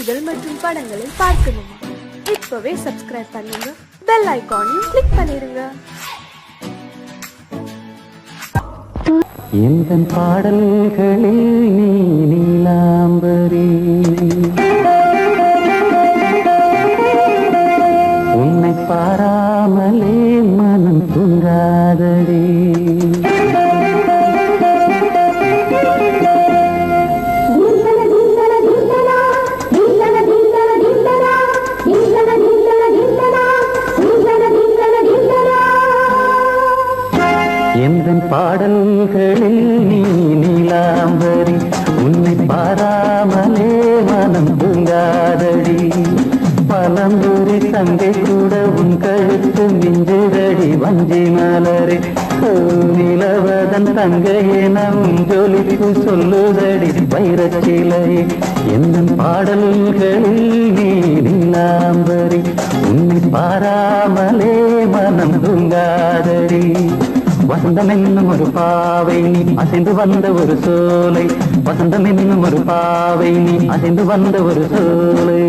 பாடல்கள் மற்றும் படங்களை பார்க்கணுமா? இப்பவே சப்ஸ்கிரைப் பண்ணுங்க, பெல் ஐகானையும் கிளிக் பண்ணிருங்க. எந்தன் பாடல்களில் நீ நீலாம்பரி, உன்னை பாராமலே மனம் தூங்காதடி. எந்தன் பாடல்களில் நீ நீலாம்பரி, உன்னை பாராமலே மனம் தூங்காதடி. பழம்புரி தங்கை கூட உன் கழுத்து மிஞ்சுதடி வஞ்சி மலரே. நிலவதன் தங்கையே நம் ஜொலிப்பு சொல்லுதடி வைரச்சிலை. எந்தன் பாடல்களில் நீ நீலாம்பரி, உன்னை பாராமலே மனம் தூங்காதடி. வசந்தம் என்னும் ஒரு பாவை நீ அசைந்து வந்த ஒரு சோலை, வசந்தம் என்னும் ஒரு பாவை நீ அசைந்து வந்த ஒரு சோலை.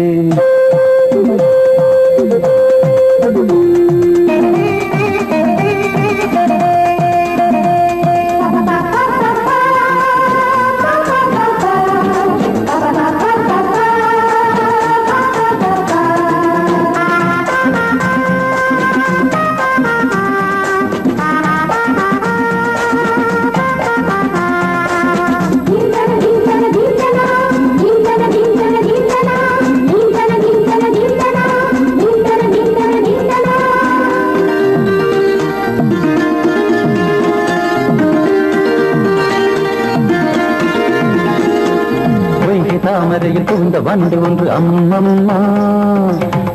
தாமரையில் புகுந்த வண்டு ஒன்று அம்மம்மா,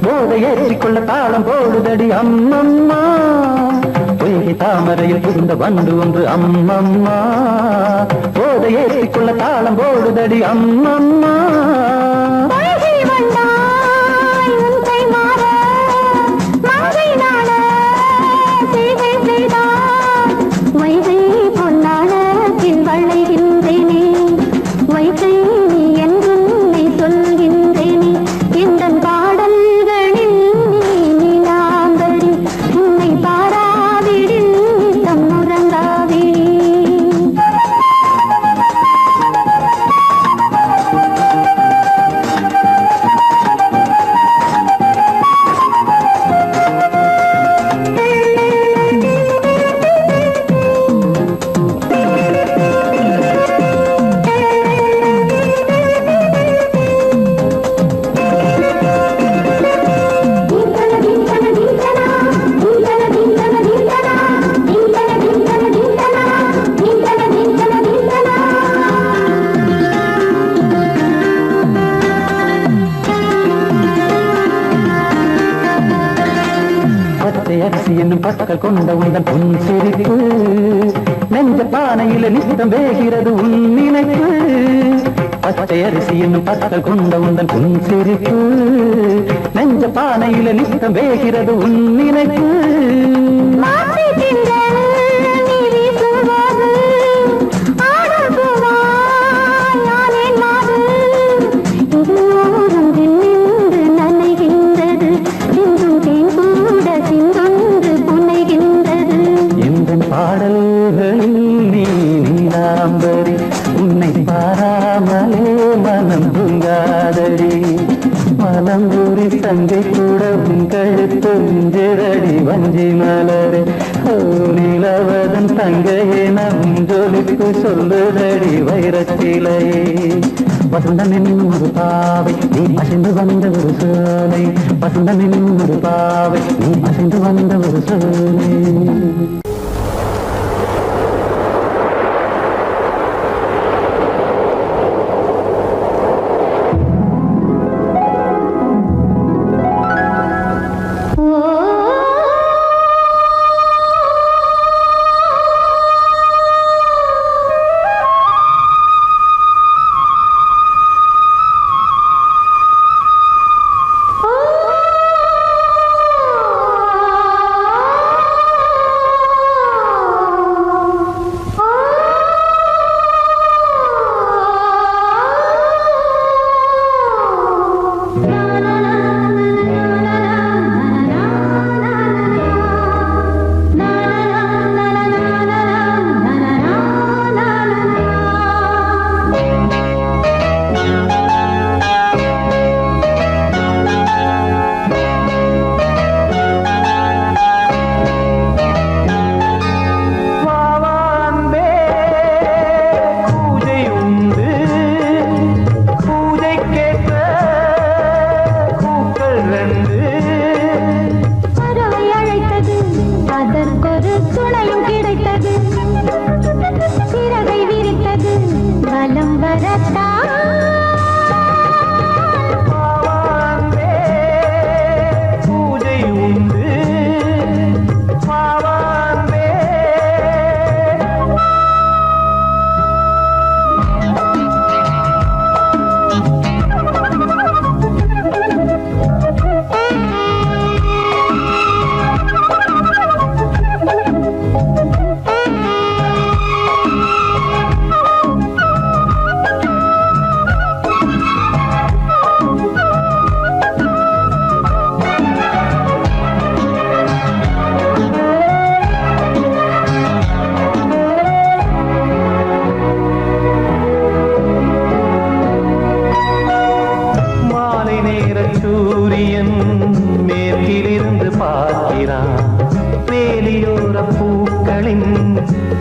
போதை ஏற்றிக்கொள்ள தாளம் போடுதடி அம்மம்மா. பொய்கை தாமரையில் புகுந்த வண்டு ஒன்று அம்மம்மா, போதை ஏற்றிக்கொள்ள தாளம் போடுதடி அம்மம்மா. அரிசி என்னும் பற்கள் கொண்ட உந்தன் பொன் சிரிப்பு, நெஞ்ச பானையில நித்தம் வேகிறது உன் நினைப்பு. பச்சை அரிசி என்னும் பற்கள் கொண்ட உந்தன் பொன் சிரிப்பு, நெஞ்ச பானையில நித்தம் வேகிறது உன் நினைப்பு. பாடல்களில் நீ நீலாம்பரி, உன்னை பாராமலே மனம் தூங்காதடி. மலம்பூரி தங்கை கூட உன் கழுத்து மிஞ்சுதடி வஞ்சி மலரே. நிலவதன் தங்கையே நம் ஜொலிப்பு சொல்லுதடி வைரச்சிலையே. வசந்தம் என்னும் ஒரு பாவை நீ அசைந்து வந்த ஒரு சோலை, வசந்தம் என்னும் ஒரு பாவை நீ அசைந்து வந்த ஒரு சோலை.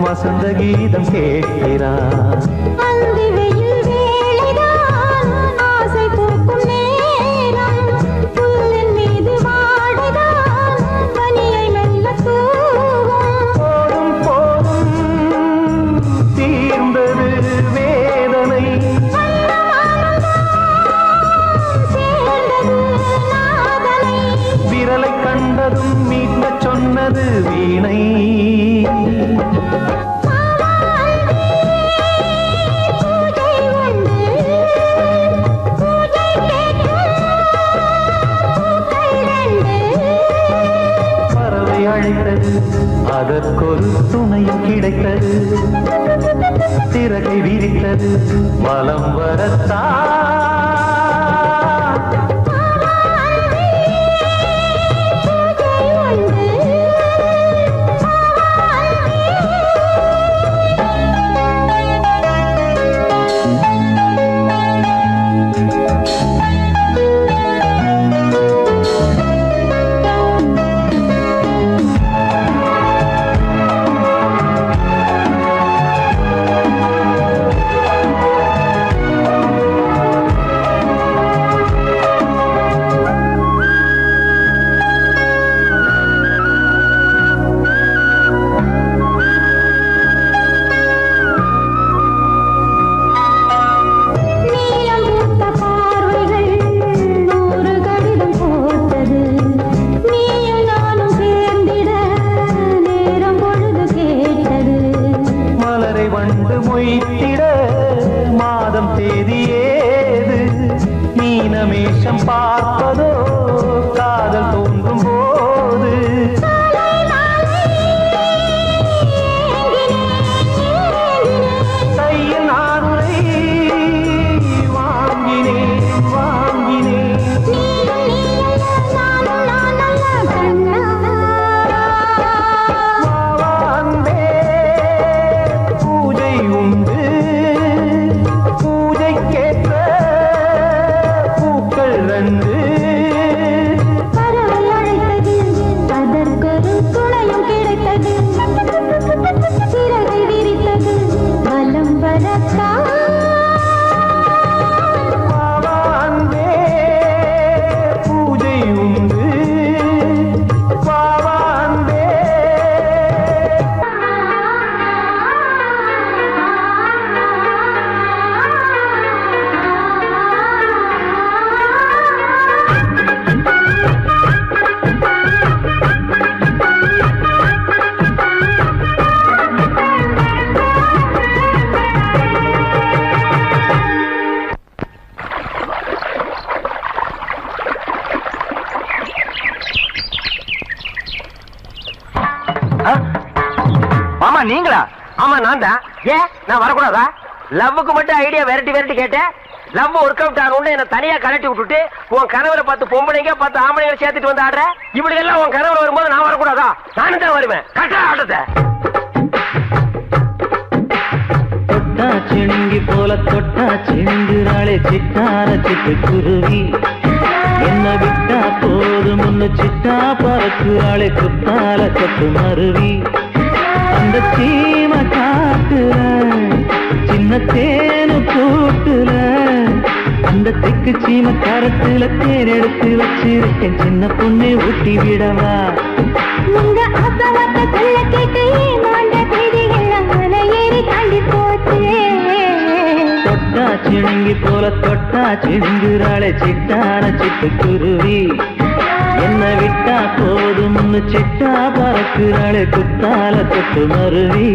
வசந்த கீதம் கேட்கிறான். வீணை பறவை அழைத்தது, அதற்கொரு துணையும் கிடைத்தது. சிறகை விரித்தது, வலம் வரத்தான். மாதம் தேதியேது மீனமேஷம் பார்ப்பதோ காதல் தோன்றும் போது கையில் நானுரை வாங்கினேன் வாங்கினேன். பூஜை உண்டு, பூஜைக்கேற்ற பூக்கள் ரெண்டு. பறவை அழைத்தது, அதற்கொரு துணையும் கிடைத்தது. சிறகை விரித்தது, வலம் வரத்தான். பூஜை உண்டு, பாவாந்தே. மாமா நீங்களா? ஆமா நான் தான். ஏன் நான் வரக்கூடாதா? லவ்வுக்கு மட்டும் ஐடியா விரட்டி விரட்டி கேட்டேன். லவ் ஒர்க் அவுட் ஆகணும்னு என்ன தனியா கலட்டி விட்டுட்டு உன் கனவுல 10 பொம்பளைங்க 10 ஆம்பளைங்க சேர்த்துட்டு வந்து ஆடுற. இப்படி எல்லாம் உன் கனவுல வரும்போது நான் வரக்கூடாதா? நானும் தான் வருவேன். கட்டா ஆட்டத்தை தொட்டா சிணுங்கி போல தொட்டா சிணுங்குறாளே சித்தார சிட்டு குருவி. என்ன விட்டா போதும் முன்னு சிட்டா பறக்குறாளே குத்தால கொத்து மருவி. அந்த சீம காட்டுல சின்ன தேனு கூட்டுல அந்த தெக்கு சீம கரத்துல தேன் எடுத்து வச்சிருக்கேன். சின்ன பொண்ணு ஊட்டி விடவா? உங்க அப்பவாத்த சொல்ல கேட்டு மாண்ட தேதிகள் மலையேறி தாண்டி போச்சு. தொட்டா சிணுங்கி போல தொட்டா சிணுங்குறாளே சிட்டான சிட்டு குருவி. என்ன விட்டா போதும் சிட்டா பறக்குறாளே குத்தால தொட்டு மருவி.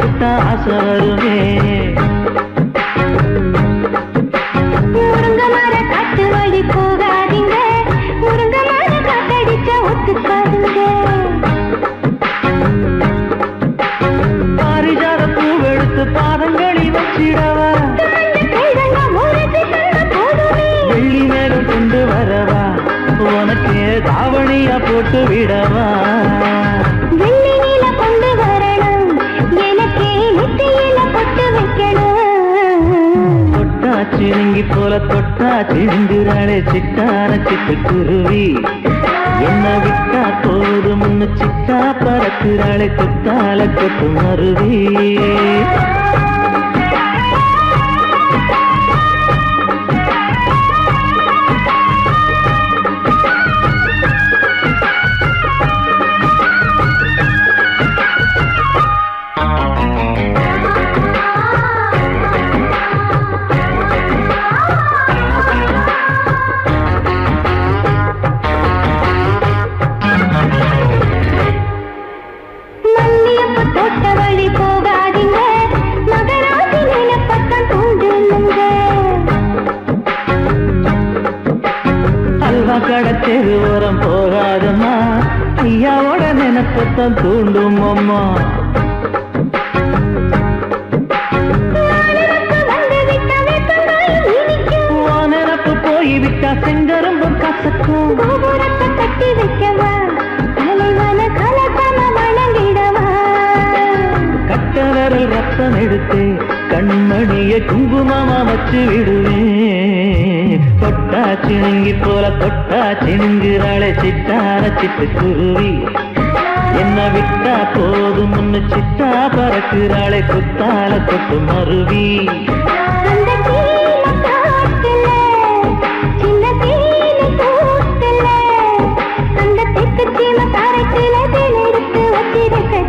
புட்டா ஆசை வருமே. முருங்க மர காட்டு வழி போகாதீங்க, முருங்க மர காத்தடிச்ச ஒத்துக்காதுங்க. பாரிஜாத பூவெடுத்து பாதங்களில் வச்சிடவா, வெள்ளி மேகம் கொண்டு வரவா, உனக்கு தாவணியா போட்டு விடவா. வெள்ளி நீல கொண்டு வரணும், எனக்கு நெத்தியில பொட்டு வைக்கணும். தொட்டா சிறுங்கி போல தொட்டா சிந்துறாளே சிட்டான சிட்டுக்குருவி, என்ன விட்டா போதும் முன்னு சிட்டா பறக்குறாளே கொத்தால கொத்து மருவி. கடத்தெரு ஓரம் போகாதம்மா, ஐயாவோட நினைப்பத்தான் தூண்டும் அம்மா. நினப்பு போய்விட்டா செங்கரும்பும் கசக்கும். கட்டி வைக்கவா, தலைவன கலக்கம வணங்கிடவா. கட்ட விரல் ரத்தம் எடுத்து கண்மணிய குங்குமமா வச்சு விடுவேன். தொட்டா சிணுங்கி போல தொட்டா சிணுங்குறாளே சிட்டான சிட்டுக்குருவி, என்ன விட்டா போதும் முன்னு சிட்டா பறக்குறாளே குத்தால கொத்து மருவி.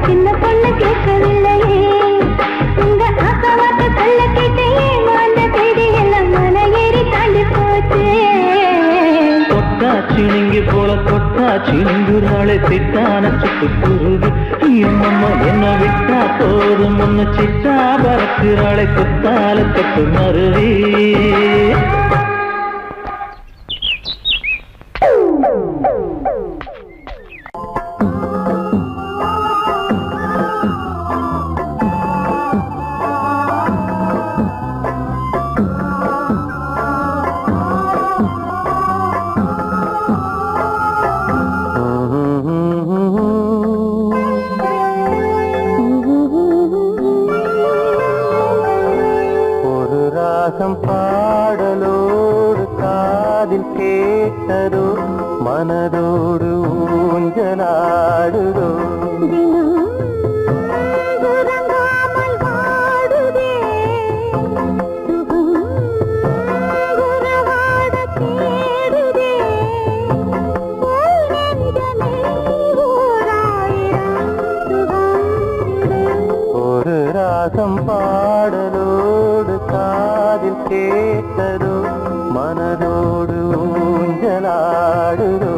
சின்ன பொண்ணு கேட்கவில்லையே, உங்க ஆசவாட்ட சொல்ல கேட்டே அந்த தேடி எல்லாம் மன ஏறி தாண்டி போச்சு. தொட்டா சிணுங்கி போல தொட்டா சிணுங்குறாளே சிட்டான சிட்டுக்குருவி, அம்மம்மா என்ன விட்டா போதும் முன்னு சிட்டா பறக்குறாளே குத்தால கொத்து மருவி. பாடலோடு காதில் கேட்டதோ மனதோடு ஊஞ்சலாடுதோ. ஒரு ராகம் பாடலோடு காதில் கேட்டதோ மனதோடு ஊஞ்சலாடுதோ.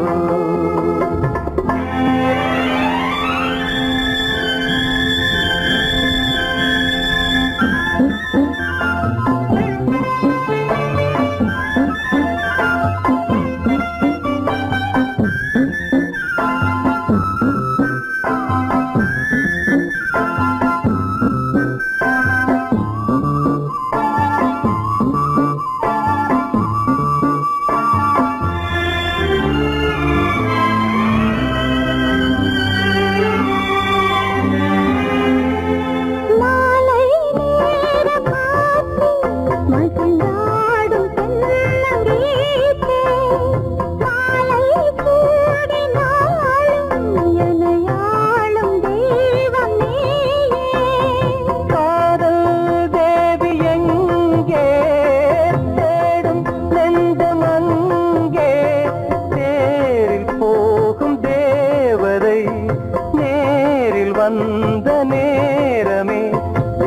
வந்த நேரமே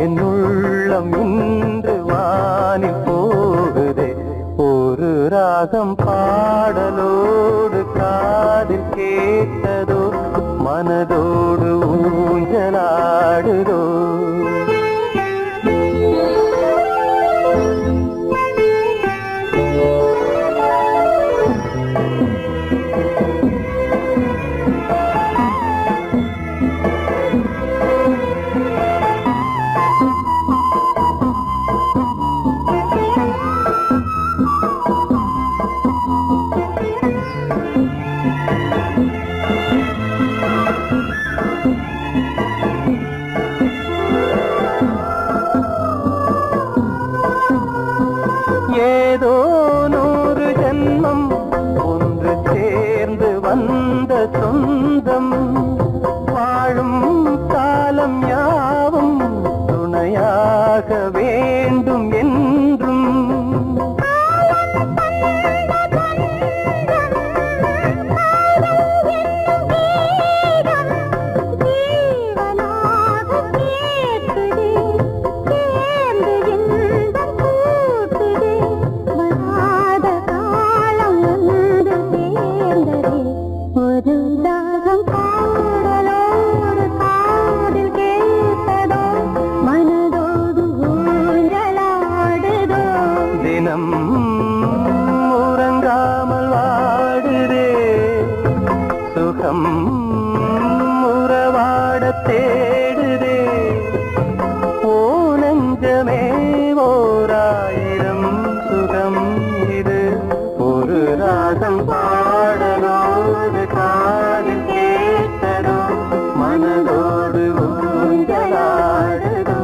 என் உள்ளம் இன்று வானில் போகுதே. ஒரு ராகம் பாடலோடு காதில் கேட்டதோ மனதோடு ஊஞ்சலாடுதோ. ஏதோ 100 ஜென்மம் ஒன்று சேர்ந்து வந்த சொந்தம் வாழும் காலம் யாவும் துணையாக வேண்டும் என்றும் உறங்காமல் வாடுதே சுகம் உறவாட தேடுதே ஓ நெஞ்சமே ஓராயிரம் சுகம் இது ஒரு ராகம் பாடலோடு காதில் கேட்டதோ மனதோடு ஊஞ்சலாடுதோ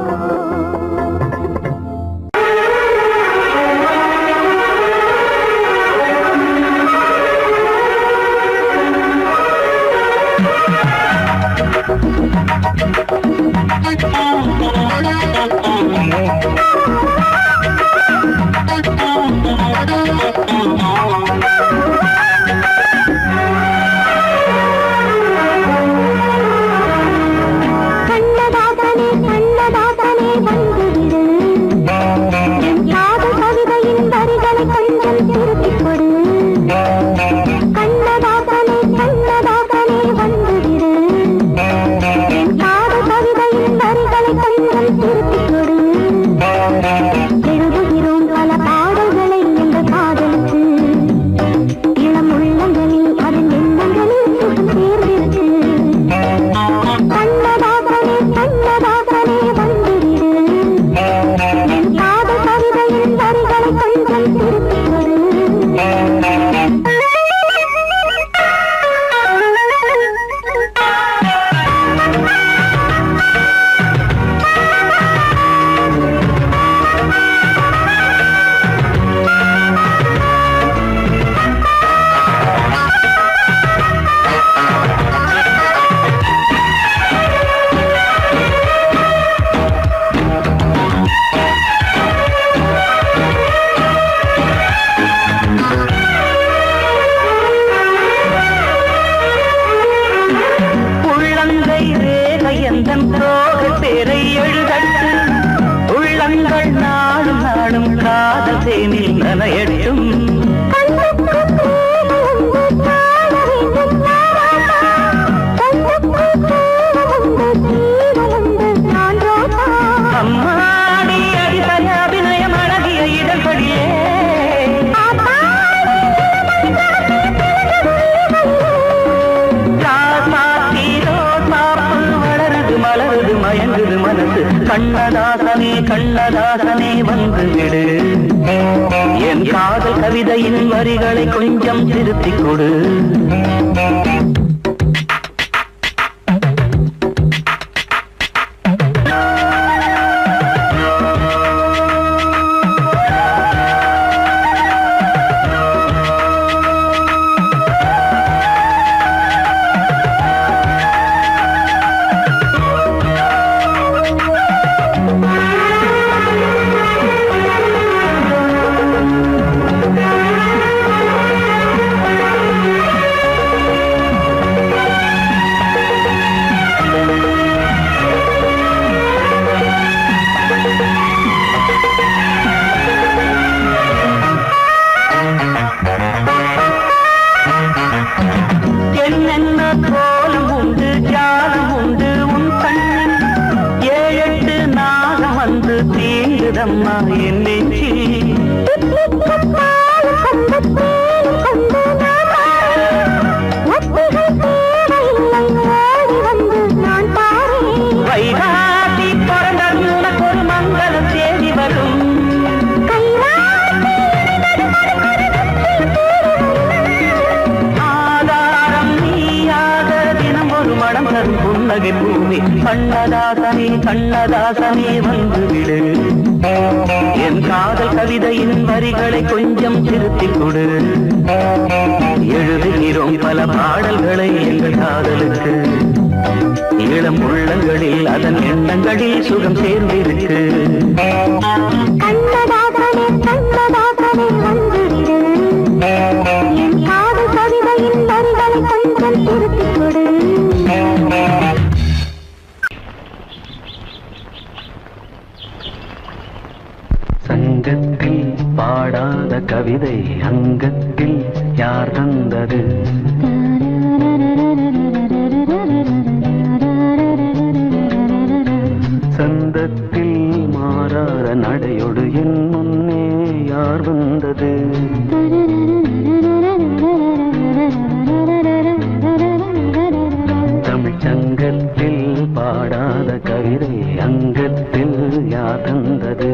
கண்ணதாசனே கண்ணதாசனே வந்து விடு என் காதல் கவிதையின் வரிகளை கொஞ்சம் திருத்திக் கொடு புன்னகை பூமி கண்ணதாசனே கண்ணதாசனே வந்துவிடு என் காதல் கவிதையின் வரிகளை கொஞ்சம் திருத்திக் கொடு எழுதுகிறோம் பல பாடல்களை எங்கள் காதலுக்கு இளம் உள்ளங்களில் அதன் எண்ணங்களில் சுகம் சேர்ந்திருக்கு கண்ணதாசனே கண்ணதாசனே வந்துவிடு என் காதல் கவிதையின் வரிகளை கொஞ்சம் திருத்திக் கொடு சங்கத்தில் பாடாத கவிதை அங்கத்தில் யார் தந்தது சந்தத்தில் மாறாத நடையோடு என் முன்னே யார் வந்தது தமிழ்ச்சங்கத்தில் பாடாத கவிதை அங்கத்தில் யார் தந்தது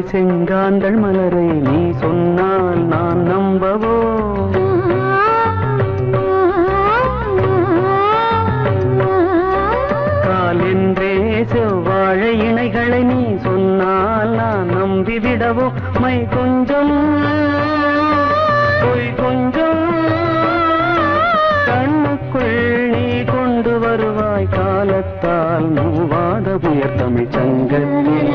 செங்காந்தள் மலரை நீ சொன்னால் நான் நம்பவோ கால் என்றே செவ்வாழை இணைகளை நீ சொன்னால் நான் நம்பிவிடவோ மை கொஞ்சம் பொய் கொஞ்சம் கண்ணுக்குள் நீ கொண்டு வருவாய் காலத்தால் மூவாத புயர் தமிழ் சங்கத்தில்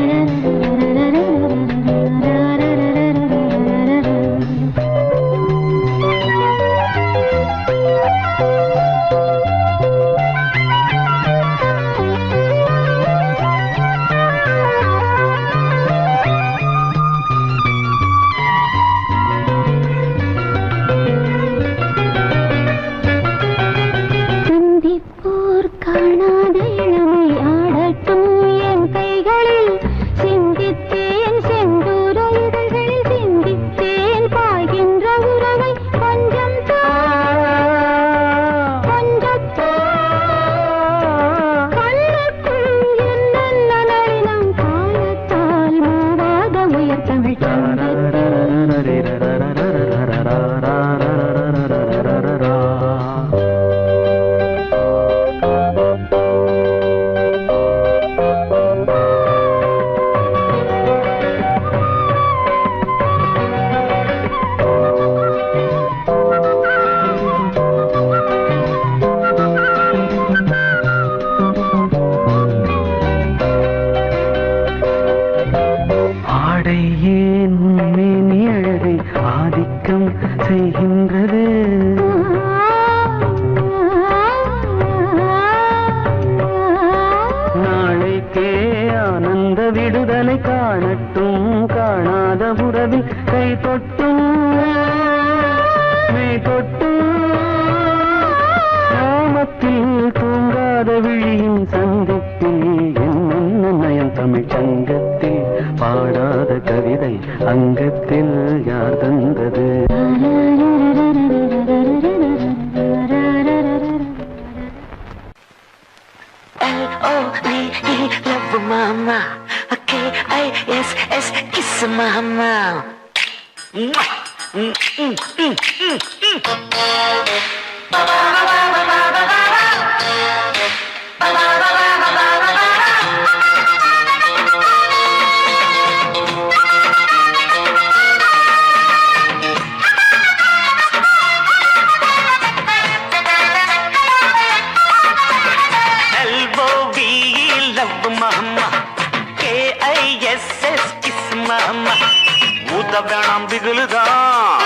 ஊத்த வேணாம் பிகுலுதான்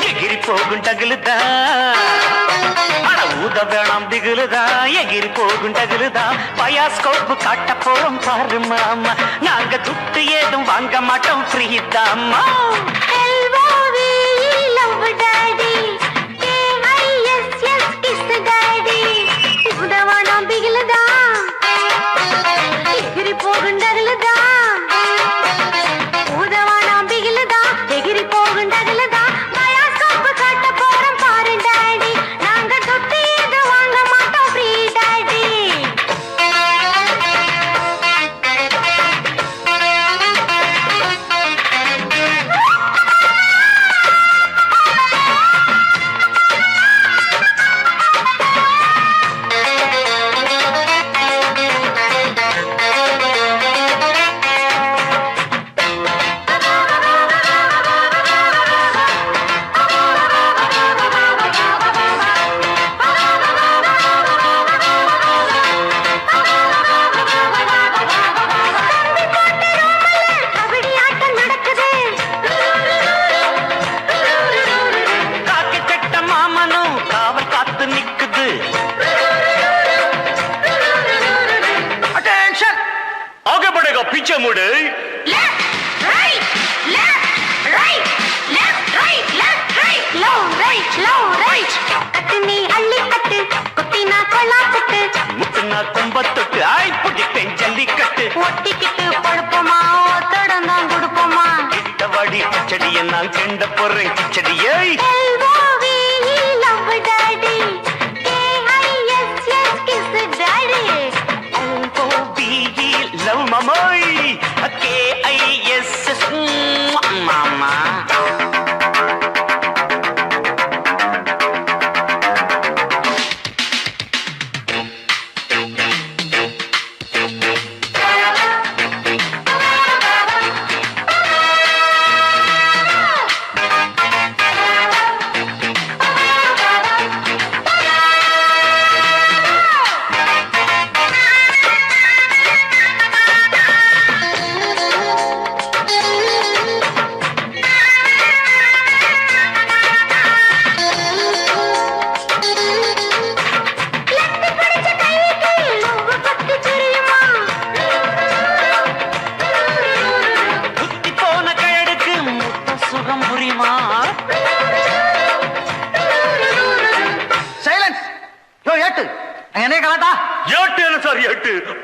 எகிரி போகும் டகுலுதான் ஊத வேணாம் திகுலுதான் எகிரி போகும் டகுலுதான் பயாஸ்கோப்பு காட்ட போறோம் பாரு மாமா நாங்க துட்டு ஏதும் வாங்க மாட்டோம் ஃப்ரீ தாமா நான் கண்ட போறேன் கிச்சடியை லவ் மமாய் KISS மாமா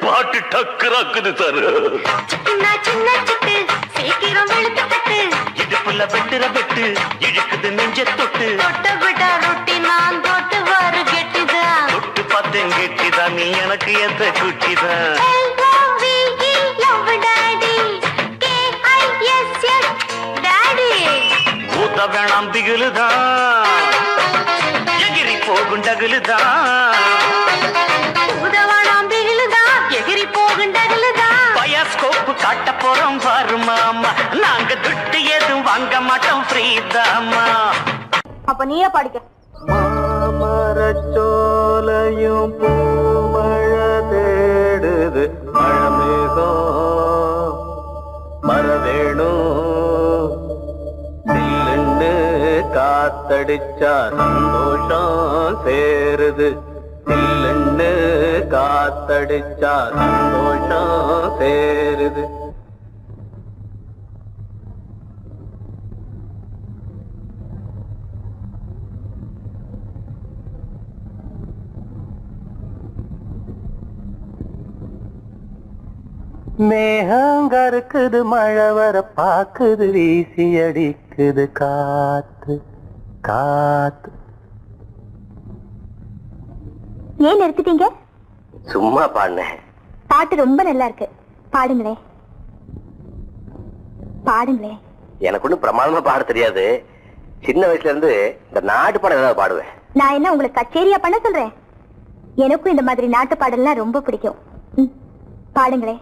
பாட்டு டக்கராக்குது சார் இடுப்புல வெட்டுற வெட்டு இழுக்குது நெஞ்ச தொட்டு தொட்டு பார்த்தேன் கெட்டிதான் நீ எனக்கு எந்த குட்டிதான் ஊத்த வேணாம் திகுலுதான் எகிரி போகும் டகுலுதான் பயாஸ்கோப்பு காட்ட போறோம் பாரு மாமா நாங்க துட்டு எதுவும் வாங்க மாட்டோம் ஃப்ரீ தாமா அப்ப நீயே பாடிக்க மாமரச்சோலையும் பூமழை தேடுது மழமேகம் மரவேணும் சில்லுன்னு காத்தடிச்சா சந்தோஷம் சேருது சில்லுன்னு காத்தடிச்சா சந்தோஷம் சேருது மேகங்கருக்குது மழை வர பாக்குது வீசி அடிக்குது காத்து காத்து. ஏன் நிறுத்திட்டீங்க? சும்மா பாடுனேன். பாட்டு ரொம்ப நல்லா இருக்கு, பாடுங்களே பாடுங்களே. எனக்கு ஒன்னும் பிரமாதமா பாட தெரியாது. சின்ன வயசுல இருந்து இந்த நாட்டு பாடம் ஏதாவது பாடுவேன். நான் என்ன உங்களுக்கு கச்சேரியா பண்ண சொல்றேன்? எனக்கும் இந்த மாதிரி நாட்டு பாடல்லாம் ரொம்ப பிடிக்கும். பாடுங்களே.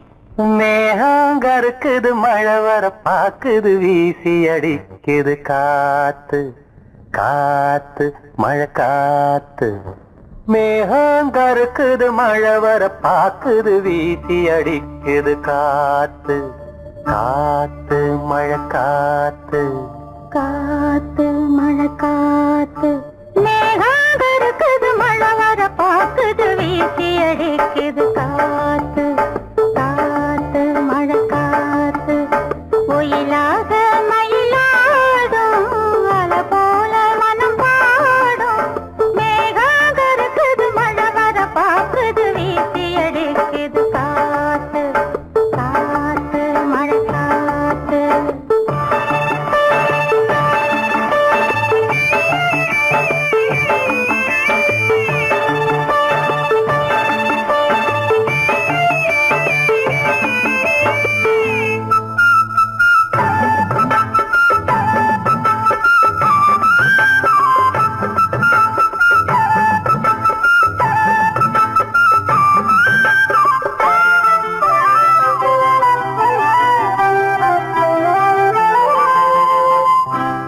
மேகங்கருக்குது மழை வர பாக்குது வீசி அடிக்குது காத்து காத்து மழை காத்து. மேகங்கருக்குது மழை வர பாக்குது வீசி அடிக்குது காத்து காத்து மழை காத்து காத்து மழை காத்து மேகம் இருக்குது மழை வர பாக்குது வீசி அடிக்குது காத்து காத்து மழை காத்து ஒயிலாக மயிலாடும் அலை போல மனம் பாடும் மேகம் இருக்குது மழை வர பாக்குது வீசி அடிக்குது காத்து காத்து மழை காத்து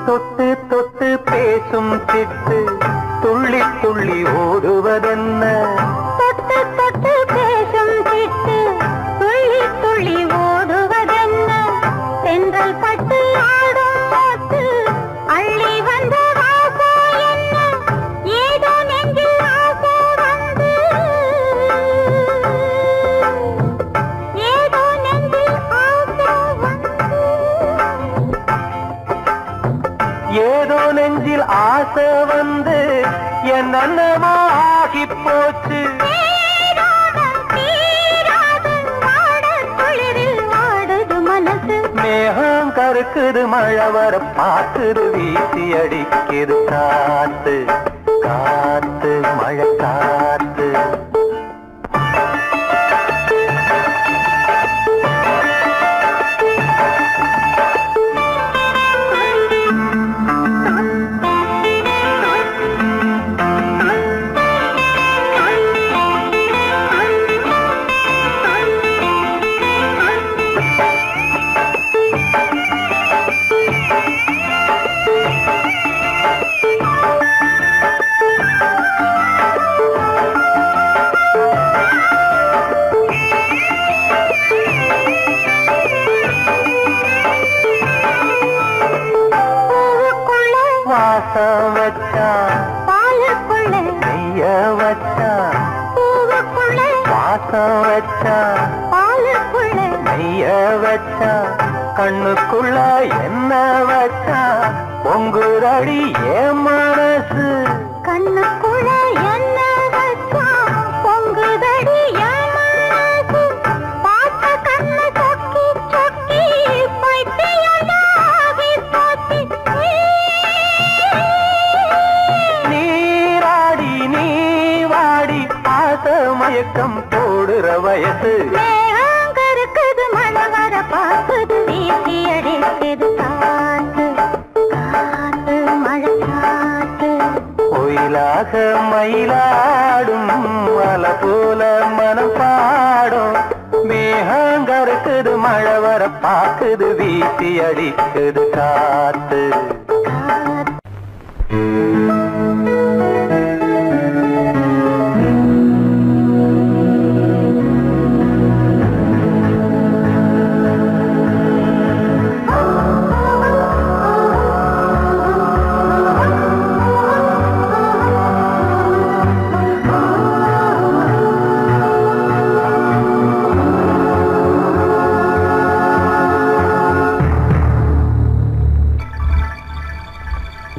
தொட்டு தொட்டு பேசும் சிட்டு துள்ளி துள்ளி ஓடுவதென்ன தொட்டு தொட்டு பேசும் சிட்டு துள்ளி துள்ளி ஓடுவதென்ன தென்றல் பட்டு ஆடும் போட்டு அள்ளி வந்த வாசம் என்ன ஏதோ நெஞ்சில் ஆசை வந்து ஏதோ நெஞ்சில் ஆசை வந்து ஏதோ நெஞ்சில் ஆசை வந்து என்னென்னமோ ஆகி போச்சு மேகம் கருக்குது மழை வர பாக்குது வீசி அடிக்குது காத்து காத்து மழை காத்து வாசம் வச்சா பாலுக்குள்ள நெய்ய வச்சா பூவுக்குள்ள வாசம் வச்சா பாலுக்குள்ள நெய்ய வச்சா கண்ணுக்குள்ள என்ன வச்சா பொங்குரடி ஏன் மனசு கண்ணுக்குள்ள என்ன வச்சா பொங்குதடி என் மனசு பார்த்த கண்ணு சொக்கி சொக்கி பைத்தியமாகி போச்சு நீராடி நீ வாடி ஆசை மயக்கம் போடுற வயசு மேகம் கருக்குது மழை வர பாக்குது வீசி அடிக்குது காத்து காத்து மழை காத்து ஒயிலாக மயிலாடும் அலை போல மனம் பாடும் மேகங்கருக்குது மழை வர பாக்குது வீசி அடிக்குது காத்து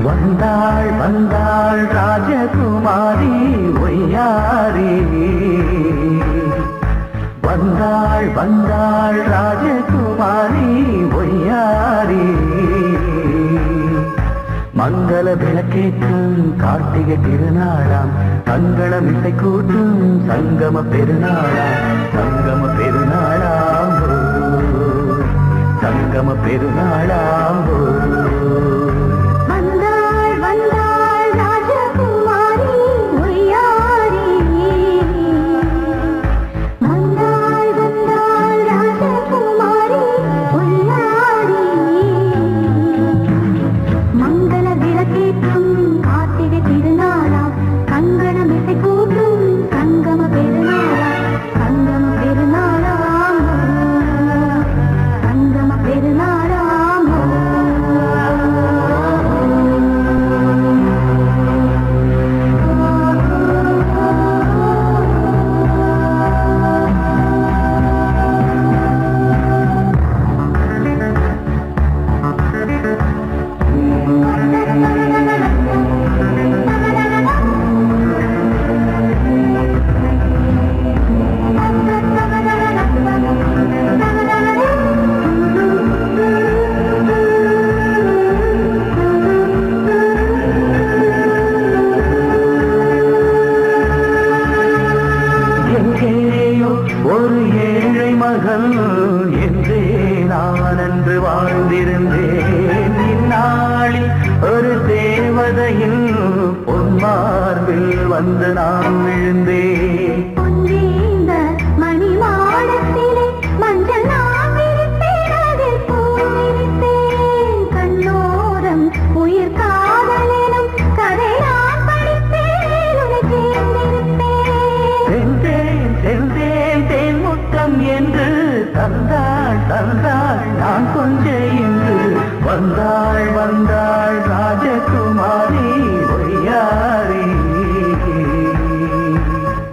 வந்தாள் வந்தாள் ராஜகுமாரி ஒய்யாரி வந்தாள் வந்தாள் ராஜகுமாரி ஒய்யாரி மங்கள விளக்கேற்றும் கார்த்திகை திருநாளாம் மங்களம் இசை கூட்டும் சங்கம பெருநாளாம் சங்கம பெருநாளாம் சங்கம பெருநாளாம் வந்தாள் வந்தாள் ராஜகுமாரி ஒய்யாரி வந்தாள் வந்தாள் ராஜகுமாரி ஒய்யாரி மங்கள விளக்கேற்றும் கார்த்திகை திருநாளாம் கங்கணம் இசை கூட்டும் சங்கம பெருநாளாம் சங்கம பெருநாளாம் சங்கம வாழ்ந்திருந்தேன் இந்நாளில் ஒரு தேவதையின் பொன்மார்பில் வந்து நான் விழுந்தேன். மணி மாடத்திலே மஞ்சள் நான் விரித்தேன், அதில் பூ விரித்தேன். கண்ணோரம் உயிர் காதலினும் கதை நான் படித்தேன், உன்னை சேர்ந்திருப்பேன். சென்றேன் சென்றேன் தேன் முத்தம் என்று தந்தாள் தந்தாள் நான் கொஞ்சம் என்று வந்தாள் வந்தாள் ராஜகுமாரி ஒய்யாரி.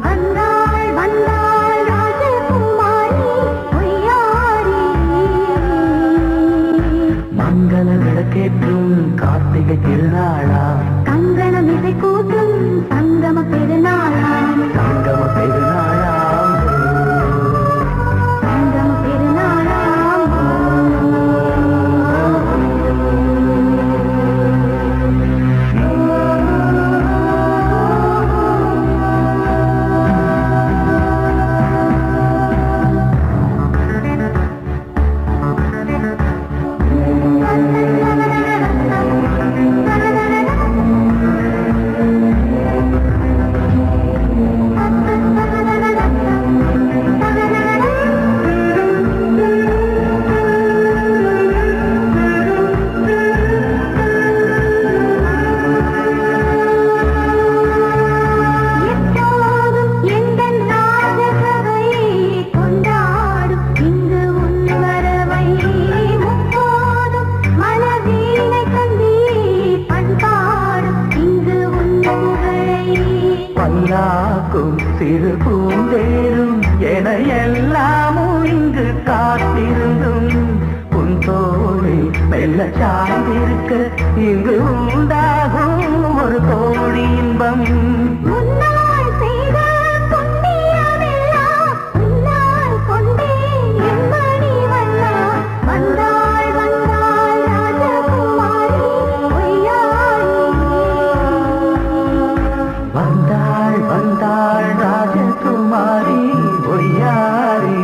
வந்தாள் வந்தாள் ராஜகுமாரி ஒய்யாரி. மங்கள விளக்கேற்றும் கார்த்திகை திருநாளா, கங்கணம் இசை கூட்டும் சங்கம பெருநாளா, சங்கம பெருநாளா, சங்கம பெருநாளா. பல்லாக்கும் சிறு பூந்தேரும் என எல்லாமும் இங்கு காத்திருந்தும் உன் தோளில் மெல்ல சார்ந்திருக்க இங்கு உண்டாகும் ஒரு கோடி இன்பம். முன்னால் செய்த புண்ணியமெல்லாம் உன்னால் கொண்டேன் என் மணி வண்ணா. வந்தாள் வந்தாள் ராஜகுமாரி ஒய்யாரி. வந்தாள் வந்தாள் ராஜகுமாரி ஒய்யாரி.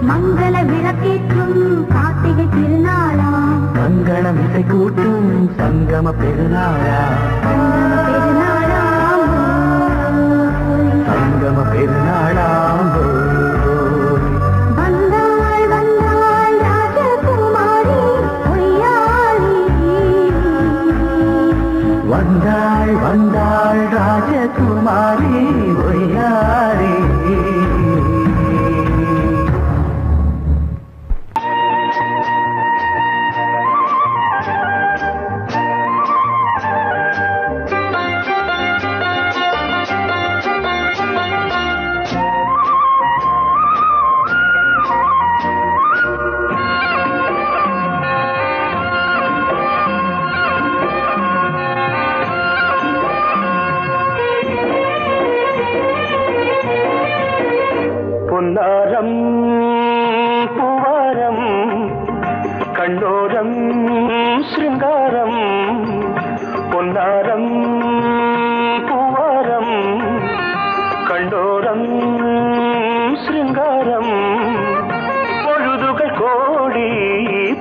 மங்கள விளக்கேற்றும் கார்த்திகை திருநாளா, கங்கணம் இசை கூட்டும் சங்கம பெருநாளா, சங்கம பெருநாளாம் வந்தாள் வந்தாள் ராஜகுமாரி ஒய்யாரி. வந்தாள் வந்தாள் ராஜகுமாரி ஒய்யாரி. பொன்னாரம் பூவாரம் கண்ணோரம் சிருங்காரம். பொன்னாரம் பூவாரம் கண்ணோரம் சிருங்காரம். பொழுதுகள் கோடி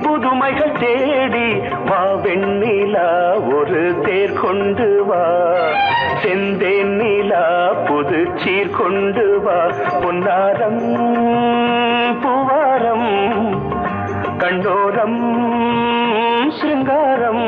புதுமைகள் தேடி வா வெண்ணிலா ஒரு தேர் கொண்டு வா. செந்தேன் நிலா புது சீர் கொண்டு வா. பொன்னாரம் பூவாரம் கண்டோரம் சிருங்காரம்.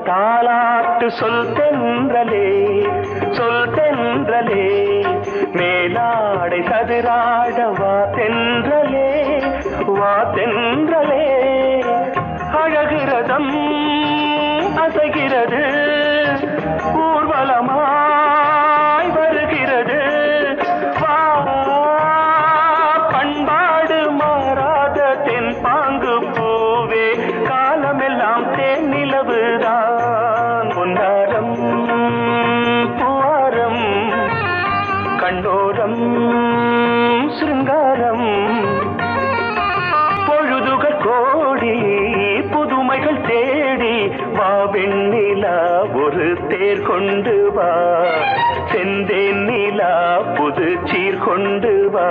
தாலாட்டு சொல் தென்றலே சொல் தென்றலே. மேலாடை சதுராட வா தென்றலே வா தென்றலே. மரகதம் அசைகிறது ஊர்வலமாய் வருகிறது வா பண்பாடு மாறாத தென் பாங்கு பூவே காலமெல்லாம் தேன் நிலவுதான் பொன்னாரம் பூவாரம் கண்ணோரம் சிருங்காரம் பொழுதுகள் கோடி புதுமைகள் தேடி வா வெண்ணிலா ஒரு தேர் கொண்டு வா செந்தேன் நிலா புது சீர் கொண்டு வா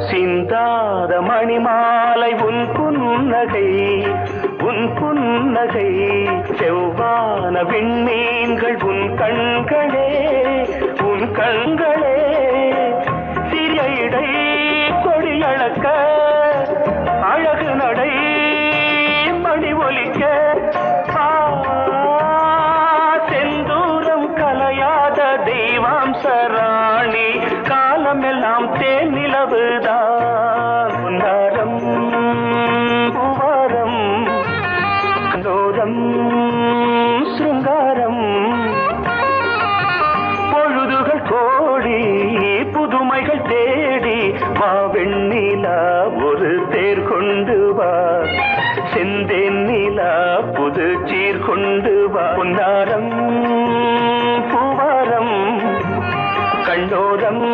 சிந்தாத மணிமாலை உன் புன்னகை செவ்வான விண்மீன்கள் உன் கண்களே சிறிய இடை கொடியளக்க அழகு நடை மணி ஒலிக்க செந்தூரம் கலையாத தெய்வாம்சராணி காலமெல்லாம் தேன் நிலவுதான் பொன்னாரம் பூவாரம் கண்டோரம் சிருங்காரம் பொழுதுகள் கோடி புதுமைகள் தேடி வா வெண்ணிலா ஒரு தேர் கொண்டு வா செந்தேன் நிலா புது சீர் கொண்டு வா பொன்னாரம் பூவாரம் கண்டோரம்